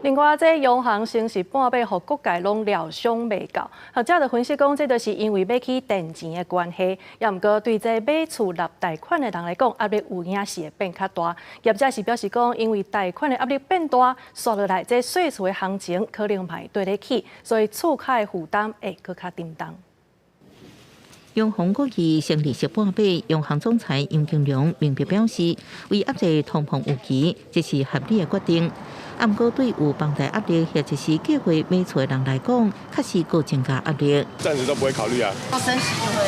另外，这央行升息半码，互各界拢料想未到。学者就分析讲，这就是因为要去垫钱的关系，也毋过对这买厝立贷款的人来讲，压力有影是会变较大。业者是表示讲，因为贷款的压力变大，刷落来这税厝的行情可能歹对得起，所以厝价的负担会更较沉重。央行估计升利息半码，央行总裁杨金龙明确表示，为压制通膨预期，这是合理的决定。不过，对有房贷压力或者是计划买厝的人来讲，确实够增加压力。暂时都不会考虑啊，要升息就会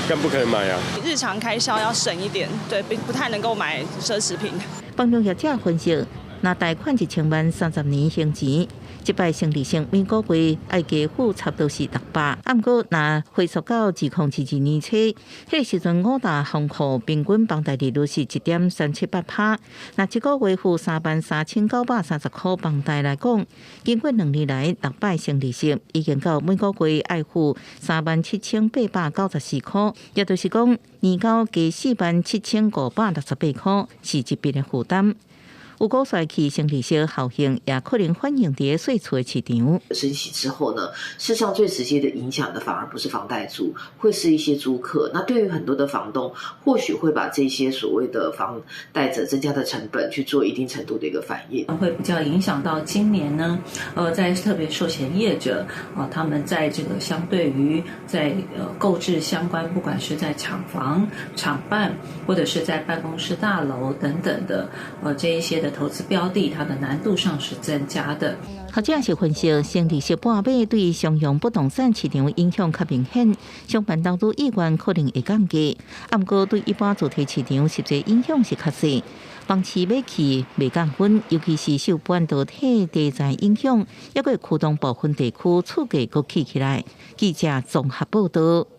更不可能买啊。日常开销要省一点，对，不太能够买奢侈品。房仲业者分析，若贷款1000万30年还钱，这摆升利息每个月要加付差不多是600。不过，若回溯到2012年初，迄个时阵5大行库平均房贷利率是1.378%。那一个月付33930块房贷来讲，经过2年来600升利息，已经到每个月要付37894块，也就是讲年交加47568块，是一笔的负担。有估算起升利息效应也可能反映在税厝的市场。升息之后呢，事实上最直接的影响的反而不是房贷族，会是一些租客。那对于很多的房东，或许会把这些所谓的房贷者增加的成本去做一定程度的一个反应，会比较影响到今年呢，在特别寿险业者他们在这个相对于在购置相关，不管是在厂房、厂办或者是在办公室大楼等等的这一些的投资标的，它的难度上是增加的。学者是分析，升利息半码对商用不动产市场影响较明显，商办投资意愿可能会降低。不过对一般主题市场实际影响是较细。房市买起未降温，尤其是受半导体题材影响，也会驱动部分地区厝价阁起来。记者综合报道。